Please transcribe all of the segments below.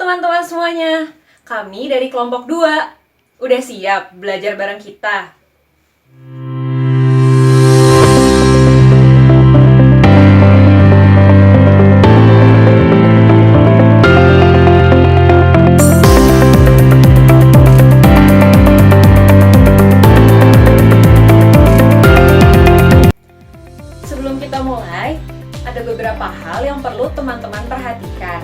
teman-teman semuanya, kami dari kelompok 2. Udah siap belajar bareng kita? Sebelum kita mulai, ada beberapa hal yang perlu teman-teman perhatikan.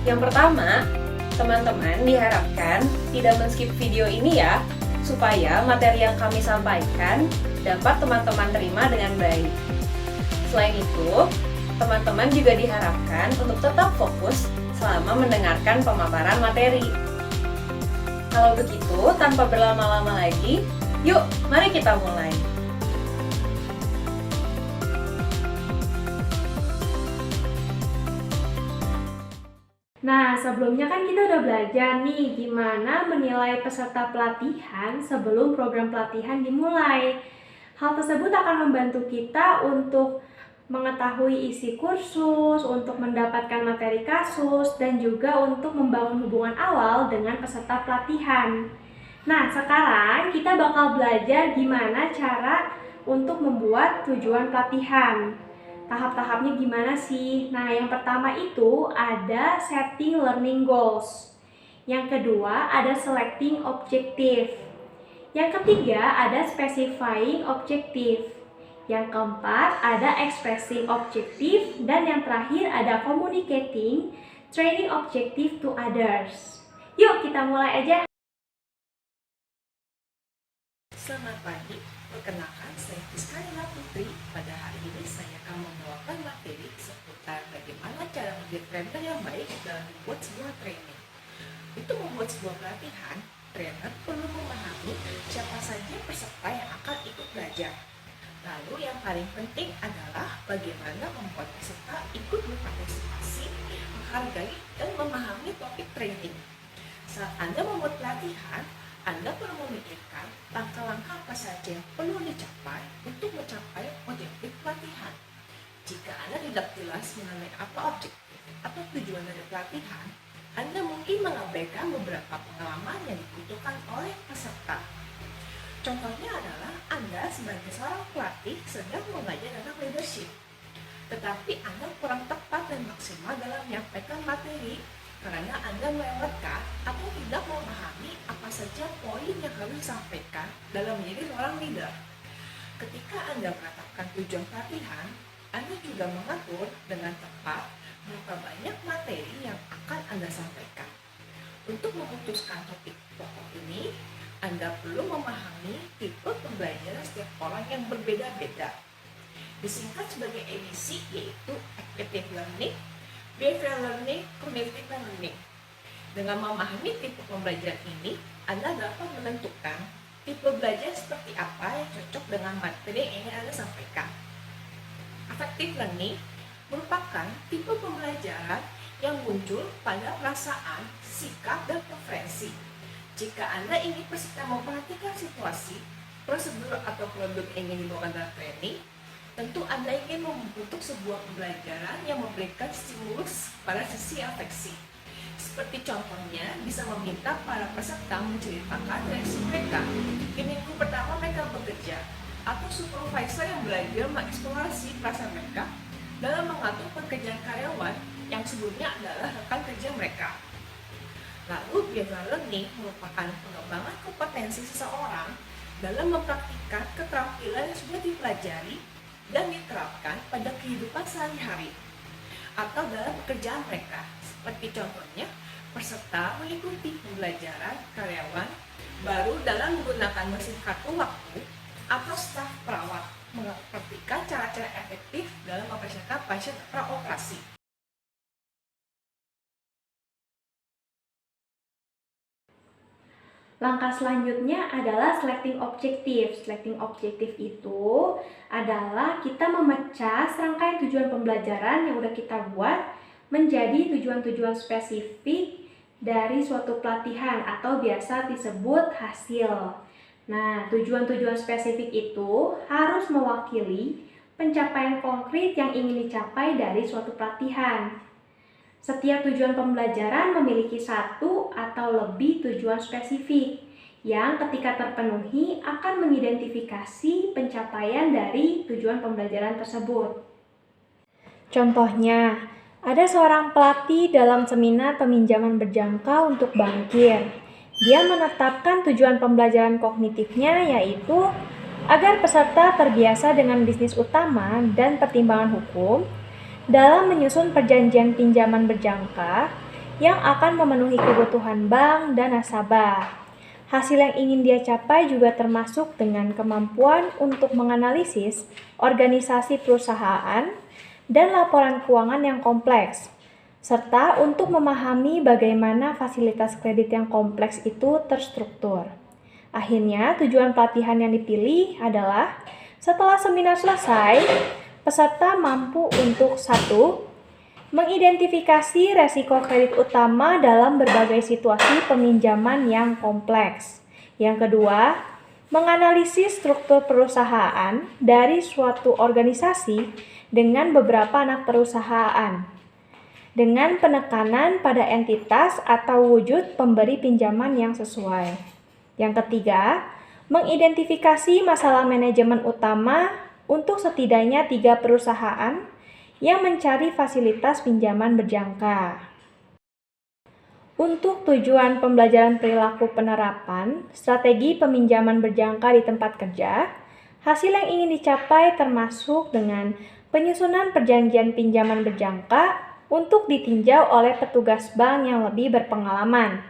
Yang pertama, teman-teman diharapkan tidak men-skip video ini ya, supaya materi yang kami sampaikan dapat teman-teman terima dengan baik. Selain itu, teman-teman juga diharapkan untuk tetap fokus selama mendengarkan pemaparan materi. Kalau begitu, tanpa berlama-lama lagi, yuk mari kita mulai. Nah, sebelumnya kan kita udah belajar nih gimana menilai peserta pelatihan sebelum program pelatihan dimulai. Hal tersebut akan membantu kita untuk mengetahui isi kursus, untuk mendapatkan materi kasus, dan juga untuk membangun hubungan awal dengan peserta pelatihan. Nah, sekarang kita bakal belajar gimana cara untuk membuat tujuan pelatihan. Tahap-tahapnya gimana sih? Nah, yang pertama itu ada setting learning goals. Yang kedua ada selecting objective. Yang ketiga ada specifying objective. Yang keempat ada expressing objective. Dan yang terakhir ada communicating training objective to others. Yuk kita mulai aja. Selamat pagi, perkenalkan saya Rizkaila Putri. Pada hari ini saya akan membawakan materi seputar bagaimana cara menjadi trainer yang baik dalam membuat sebuah training. Untuk membuat sebuah pelatihan, trainer perlu memahami siapa saja peserta yang akan ikut belajar. Lalu yang paling penting adalah bagaimana membuat peserta ikut berpartisipasi, menghargai dan memahami topik training. Saat Anda membuat pelatihan, Anda perlu memikirkan langkah-langkah apa saja yang perlu dicapai untuk mencapai objektif pelatihan. Jika Anda tidak jelas mengenai apa objektif atau tujuan dari pelatihan, Anda mungkin mengabaikan beberapa pengalaman yang dibutuhkan oleh peserta. Contohnya adalah Anda sebagai seorang pelatih sedang mengajar tentang leadership, tetapi Anda kurang tepat dan maksimal dalam menyampaikan materi karena Anda melewatkan atau tidak memahami apa saja poin yang harus disampaikan dalam menjadi seorang leader. Ketika Anda menetapkan tujuan pelatihan, Anda juga mengatur dengan tepat berapa banyak materi yang akan Anda sampaikan. Untuk memutuskan topik pokok ini, Anda perlu memahami tipe pembelajaran setiap orang yang berbeda-beda. Disingkat sebagai ABC, yaitu Active Learning, Behavioral Learning, Cognitive Learning. Dengan memahami tipe pembelajaran ini, Anda dapat menentukan tipe belajar seperti apa yang cocok dengan materi yang ingin Anda sampaikan. Affective Learning merupakan tipe pembelajaran yang muncul pada perasaan, sikap, dan preferensi. Jika Anda ingin peserta memperhatikan situasi, prosedur atau produk yang ingin dibawakan dalam training, tentu Anda ingin membentuk sebuah pembelajaran yang memberikan stimulus pada sisi afeksi. Seperti contohnya, bisa meminta para peserta menceritakan reaksi mereka di minggu pertama mereka bekerja, atau supervisor yang belajar mengeksplorasi perasaan mereka dalam mengatur pekerjaan karyawan yang sebelumnya adalah rekan kerja mereka. Lalu, behavioral learning merupakan pengembangan kompetensi seseorang dalam mempraktikkan keterampilan yang sudah dipelajari dan diterapkan pada kehidupan sehari-hari atau dalam pekerjaan mereka. Seperti contohnya, peserta mengikuti pembelajaran karyawan baru dalam menggunakan mesin kartu waktu atau staf perawat mempraktikkan cara-cara efektif dalam mempersiapkan pasien praoperasi. Langkah selanjutnya adalah selecting objective. Selecting objective itu adalah kita memecah serangkaian tujuan pembelajaran yang udah kita buat menjadi tujuan-tujuan spesifik dari suatu pelatihan atau biasa disebut hasil. Nah, tujuan-tujuan spesifik itu harus mewakili pencapaian konkret yang ingin dicapai dari suatu pelatihan. Setiap tujuan pembelajaran memiliki satu atau lebih tujuan spesifik yang ketika terpenuhi akan mengidentifikasi pencapaian dari tujuan pembelajaran tersebut. Contohnya, ada seorang pelatih dalam seminar peminjaman berjangka untuk bankir. Dia menetapkan tujuan pembelajaran kognitifnya yaitu agar peserta terbiasa dengan bisnis utama dan pertimbangan hukum dalam menyusun perjanjian pinjaman berjangka yang akan memenuhi kebutuhan bank dan nasabah. Hasil yang ingin dia capai juga termasuk dengan kemampuan untuk menganalisis organisasi perusahaan dan laporan keuangan yang kompleks, serta untuk memahami bagaimana fasilitas kredit yang kompleks itu terstruktur. Akhirnya, tujuan pelatihan yang dipilih adalah setelah seminar selesai, peserta mampu untuk 1. Mengidentifikasi resiko kredit utama dalam berbagai situasi peminjaman yang kompleks. Yang kedua, menganalisis struktur perusahaan dari suatu organisasi dengan beberapa anak perusahaan, dengan penekanan pada entitas atau wujud pemberi pinjaman yang sesuai. Yang ketiga, mengidentifikasi masalah manajemen utama untuk setidaknya 3 perusahaan yang mencari fasilitas pinjaman berjangka. Untuk tujuan pembelajaran perilaku penerapan, strategi peminjaman berjangka di tempat kerja, hasil yang ingin dicapai termasuk dengan penyusunan perjanjian pinjaman berjangka untuk ditinjau oleh petugas bank yang lebih berpengalaman.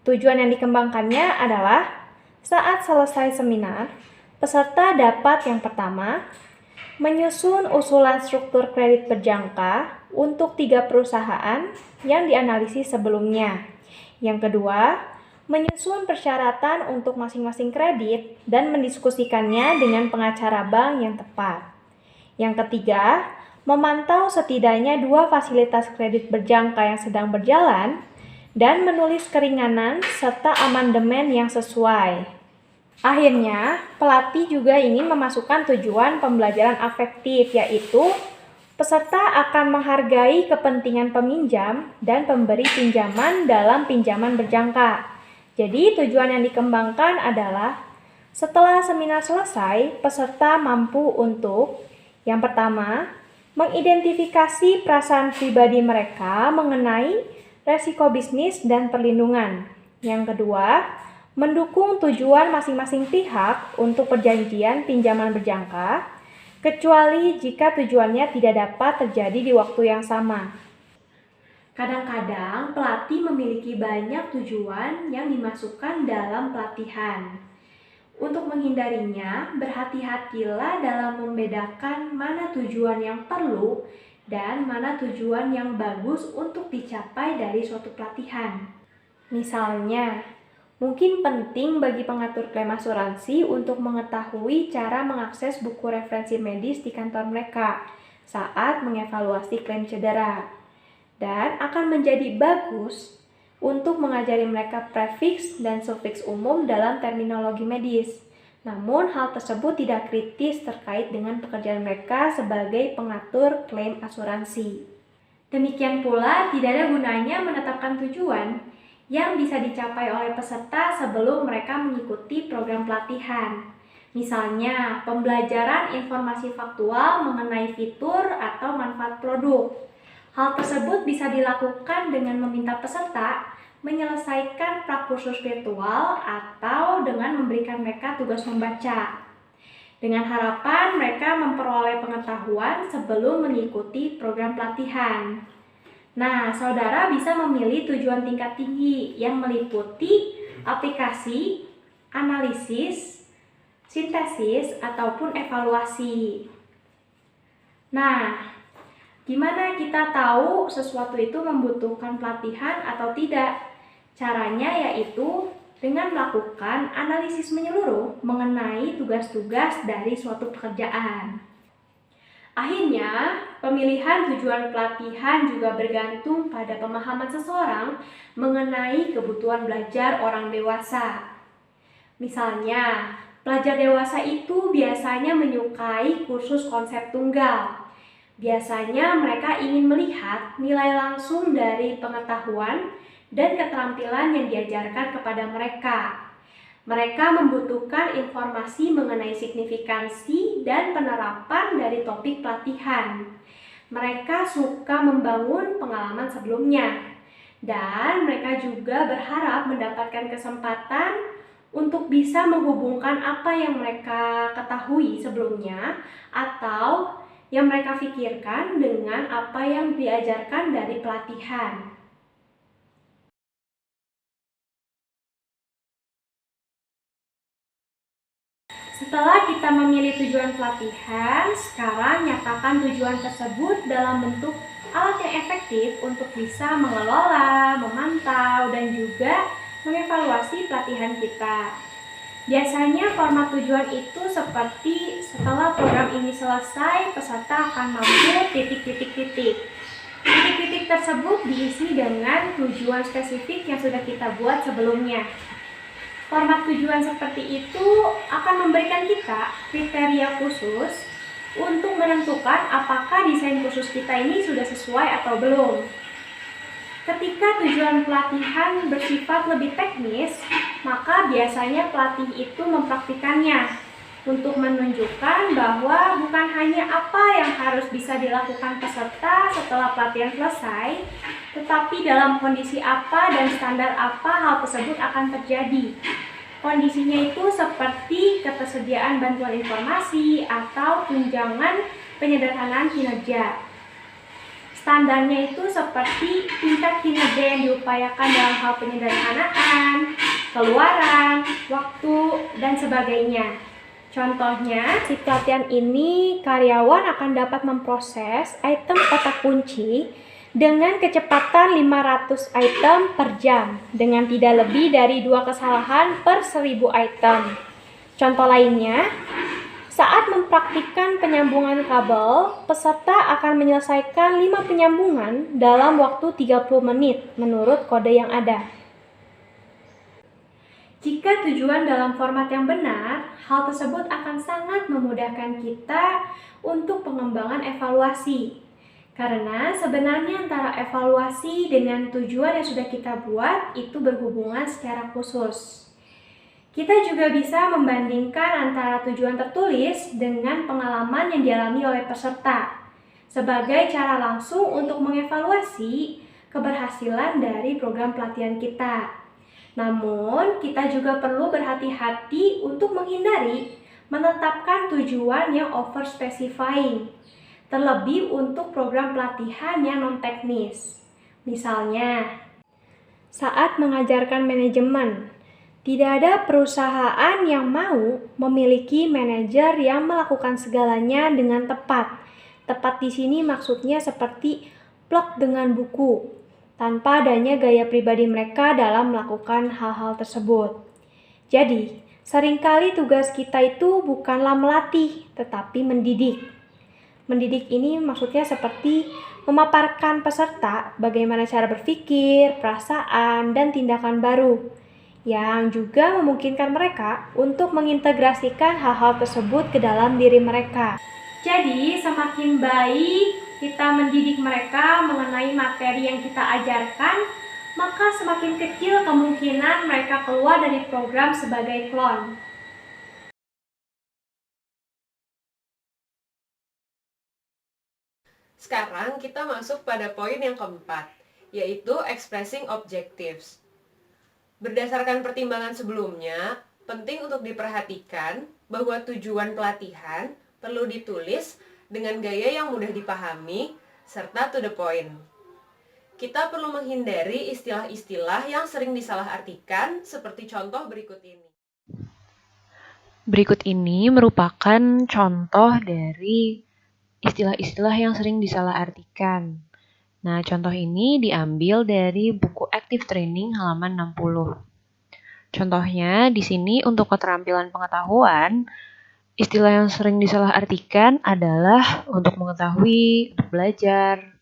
Tujuan yang dikembangkannya adalah saat selesai seminar, peserta dapat yang pertama, menyusun usulan struktur kredit berjangka untuk 3 perusahaan yang dianalisis sebelumnya. Yang kedua, menyusun persyaratan untuk masing-masing kredit dan mendiskusikannya dengan pengacara bank yang tepat. Yang ketiga, memantau setidaknya 2 fasilitas kredit berjangka yang sedang berjalan dan menulis keringanan serta amandemen yang sesuai. Akhirnya, pelatih juga ingin memasukkan tujuan pembelajaran afektif, yaitu peserta akan menghargai kepentingan peminjam dan pemberi pinjaman dalam pinjaman berjangka. Jadi, tujuan yang dikembangkan adalah setelah seminar selesai, peserta mampu untuk yang pertama, mengidentifikasi perasaan pribadi mereka mengenai resiko bisnis dan perlindungan. Yang kedua, mendukung tujuan masing-masing pihak untuk perjanjian pinjaman berjangka, kecuali jika tujuannya tidak dapat terjadi di waktu yang sama. Kadang-kadang pelatih memiliki banyak tujuan yang dimasukkan dalam pelatihan. Untuk menghindarinya, berhati-hatilah dalam membedakan mana tujuan yang perlu dan mana tujuan yang bagus untuk dicapai dari suatu pelatihan. Misalnya, mungkin penting bagi pengatur klaim asuransi untuk mengetahui cara mengakses buku referensi medis di kantor mereka saat mengevaluasi klaim cedera. Dan akan menjadi bagus untuk mengajari mereka prefiks dan sufiks umum dalam terminologi medis. Namun, hal tersebut tidak kritis terkait dengan pekerjaan mereka sebagai pengatur klaim asuransi. Demikian pula, tidak ada gunanya menetapkan tujuan yang bisa dicapai oleh peserta sebelum mereka mengikuti program pelatihan. Misalnya, pembelajaran informasi faktual mengenai fitur atau manfaat produk. Hal tersebut bisa dilakukan dengan meminta peserta menyelesaikan prakursus virtual atau dengan memberikan mereka tugas membaca. Dengan harapan mereka memperoleh pengetahuan sebelum mengikuti program pelatihan. Nah, saudara bisa memilih tujuan tingkat tinggi yang meliputi aplikasi, analisis, sintesis, ataupun evaluasi. Nah, gimana kita tahu sesuatu itu membutuhkan pelatihan atau tidak? Caranya yaitu dengan melakukan analisis menyeluruh mengenai tugas-tugas dari suatu pekerjaan. Akhirnya, pemilihan tujuan pelatihan juga bergantung pada pemahaman seseorang mengenai kebutuhan belajar orang dewasa. Misalnya, pelajar dewasa itu biasanya menyukai kursus konsep tunggal. Biasanya mereka ingin melihat nilai langsung dari pengetahuan dan keterampilan yang diajarkan kepada mereka. Mereka membutuhkan informasi mengenai signifikansi dan penerapan dari topik pelatihan. Mereka suka membangun pengalaman sebelumnya, dan mereka juga berharap mendapatkan kesempatan untuk bisa menghubungkan apa yang mereka ketahui sebelumnya atau yang mereka pikirkan dengan apa yang diajarkan dari pelatihan. Setelah kita memilih tujuan pelatihan, sekarang nyatakan tujuan tersebut dalam bentuk alat yang efektif untuk bisa mengelola, memantau, dan juga mengevaluasi pelatihan kita. Biasanya format tujuan itu seperti setelah program ini selesai, peserta akan mampu titik-titik-titik. Titik-titik tersebut diisi dengan tujuan spesifik yang sudah kita buat sebelumnya. Format tujuan seperti itu akan memberikan kita kriteria khusus untuk menentukan apakah desain khusus kita ini sudah sesuai atau belum. Ketika tujuan pelatihan bersifat lebih teknis, maka biasanya pelatih itu mempraktikannya untuk menunjukkan bahwa bukan hanya apa yang harus bisa dilakukan peserta setelah pelatihan selesai, tetapi dalam kondisi apa dan standar apa hal tersebut akan terjadi. Kondisinya itu seperti ketersediaan bantuan informasi atau tunjangan penyederhanaan kinerja. Standarnya itu seperti tingkat kinerja yang diupayakan dalam hal penyederhanaan, keluaran, waktu, dan sebagainya. Contohnya, di pelatihan ini karyawan akan dapat memproses item kotak kunci dengan kecepatan 500 item per jam dengan tidak lebih dari 2 kesalahan per 1000 item. Contoh lainnya, saat mempraktikkan penyambungan kabel, peserta akan menyelesaikan 5 penyambungan dalam waktu 30 menit menurut kode yang ada. Jika tujuan dalam format yang benar, hal tersebut akan sangat memudahkan kita untuk pengembangan evaluasi. Karena sebenarnya antara evaluasi dengan tujuan yang sudah kita buat itu berhubungan secara khusus. Kita juga bisa membandingkan antara tujuan tertulis dengan pengalaman yang dialami oleh peserta sebagai cara langsung untuk mengevaluasi keberhasilan dari program pelatihan kita. Namun, kita juga perlu berhati-hati untuk menghindari menetapkan tujuan yang over-specifying, terlebih untuk program pelatihan yang non-teknis. Misalnya, saat mengajarkan manajemen, tidak ada perusahaan yang mau memiliki manajer yang melakukan segalanya dengan tepat. Tepat di sini maksudnya seperti plok dengan buku, tanpa adanya gaya pribadi mereka dalam melakukan hal-hal tersebut. Jadi, seringkali tugas kita itu bukanlah melatih, tetapi mendidik. Mendidik ini maksudnya seperti memaparkan peserta bagaimana cara berpikir, perasaan, dan tindakan baru yang juga memungkinkan mereka untuk mengintegrasikan hal-hal tersebut ke dalam diri mereka. Jadi, semakin baik kita mendidik mereka mengenai materi yang kita ajarkan, maka semakin kecil kemungkinan mereka keluar dari program sebagai klon. Sekarang kita masuk pada poin yang keempat, yaitu expressing objectives. Berdasarkan pertimbangan sebelumnya, penting untuk diperhatikan bahwa tujuan pelatihan perlu ditulis dengan gaya yang mudah dipahami serta to the point. Kita perlu menghindari istilah-istilah yang sering disalahartikan seperti contoh berikut ini. Berikut ini merupakan contoh dari istilah-istilah yang sering disalahartikan. Nah, contoh ini diambil dari buku Active Training halaman 60. Contohnya, di sini untuk keterampilan pengetahuan, istilah yang sering disalahartikan adalah untuk mengetahui, untuk belajar.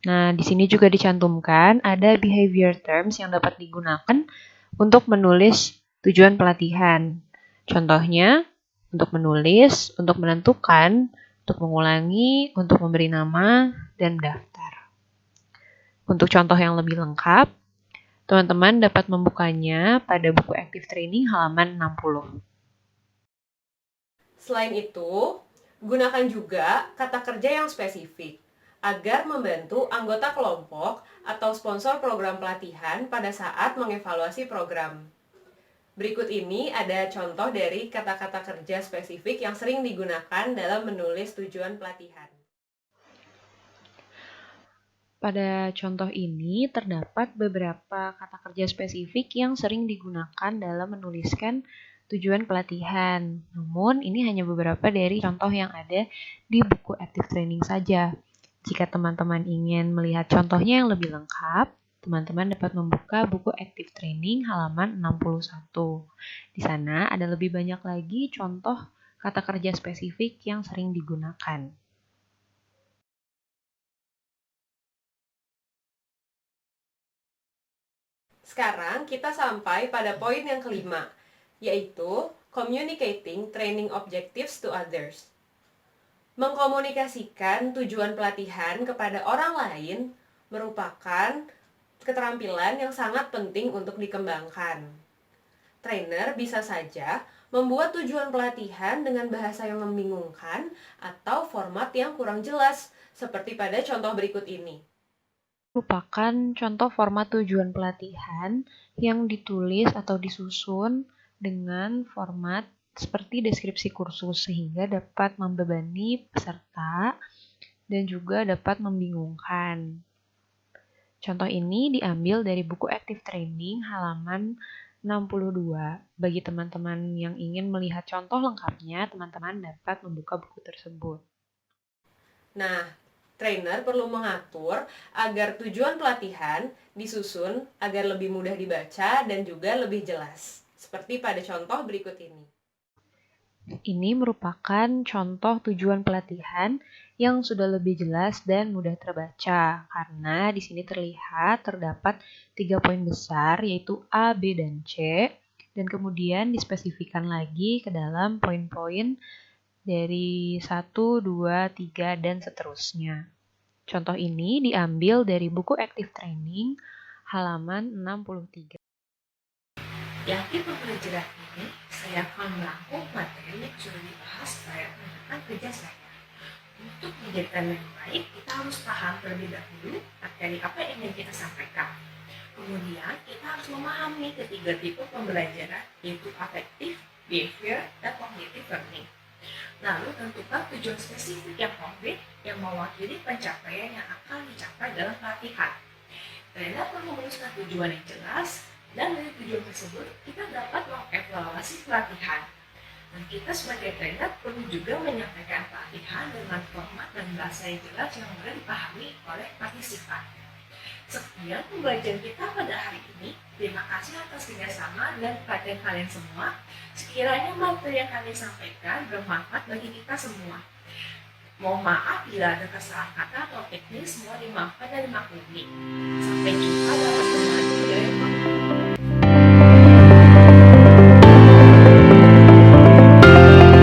Nah, di sini juga dicantumkan ada behavior terms yang dapat digunakan untuk menulis tujuan pelatihan. Contohnya, untuk menulis, untuk menentukan, untuk mengulangi, untuk memberi nama, dan daftar. Untuk contoh yang lebih lengkap, teman-teman dapat membukanya pada buku Active Training halaman 60. Selain itu, gunakan juga kata kerja yang spesifik agar membantu anggota kelompok atau sponsor program pelatihan pada saat mengevaluasi program. Berikut ini ada contoh dari kata-kata kerja spesifik yang sering digunakan dalam menulis tujuan pelatihan. Pada contoh ini terdapat beberapa kata kerja spesifik yang sering digunakan dalam menuliskan tujuan pelatihan. Namun, ini hanya beberapa dari contoh yang ada di buku Active Training saja. Jika teman-teman ingin melihat contohnya yang lebih lengkap, teman-teman dapat membuka buku Active Training halaman 61. Di sana ada lebih banyak lagi contoh kata kerja spesifik yang sering digunakan. Sekarang kita sampai pada poin yang kelima, yaitu communicating training objectives to others. Mengkomunikasikan tujuan pelatihan kepada orang lain merupakan keterampilan yang sangat penting untuk dikembangkan. Trainer bisa saja membuat tujuan pelatihan dengan bahasa yang membingungkan atau format yang kurang jelas, seperti pada contoh berikut ini. Merupakan contoh format tujuan pelatihan yang ditulis atau disusun dengan format seperti deskripsi kursus sehingga dapat membebani peserta dan juga dapat membingungkan. Contoh ini diambil dari buku Active Training halaman 62. Bagi teman-teman yang ingin melihat contoh lengkapnya, teman-teman dapat membuka buku tersebut. Nah, trainer perlu mengatur agar tujuan pelatihan disusun agar lebih mudah dibaca dan juga lebih jelas, seperti pada contoh berikut ini. Ini merupakan contoh tujuan pelatihan yang sudah lebih jelas dan mudah terbaca, karena di sini terdapat 3 poin besar, yaitu A, B, dan C, dan kemudian dispesifikan lagi ke dalam poin-poin dari 1, 2, 3, dan seterusnya. Contoh ini diambil dari buku Active Training halaman 63. Di pembelajaran ini, saya akan merangkum materi yang sudah dibahas pada penerapan kerja saya. Untuk menjadi trainer yang baik, kita harus paham terlebih dahulu materi apa yang ingin kita sampaikan. Kemudian, kita harus memahami ketiga tipe pembelajaran, yaitu affective, behavior, dan cognitive learning. Lalu, tentukan tujuan spesifik yang konkret yang mewakili pencapaian yang akan dicapai dalam pelatihan. Trainer perlu menuliskan tujuan yang jelas, dan dari tujuan tersebut, kita dapat mengevaluasi pelatihan. Dan kita sebagai trainer perlu juga menyampaikan pelatihan dengan format dan bahasa yang jelas yang mudah dipahami oleh partisipan. Sekian pembelajaran kita pada hari ini. Terima kasih atas kerjasama dan perhatian kalian semua. Sekiranya materi yang kami sampaikan bermanfaat bagi kita semua. Mohon maaf bila ada kesalahan kata atau teknis, semua dimaafkan dan dimaklumi. Sampai jumpa dalam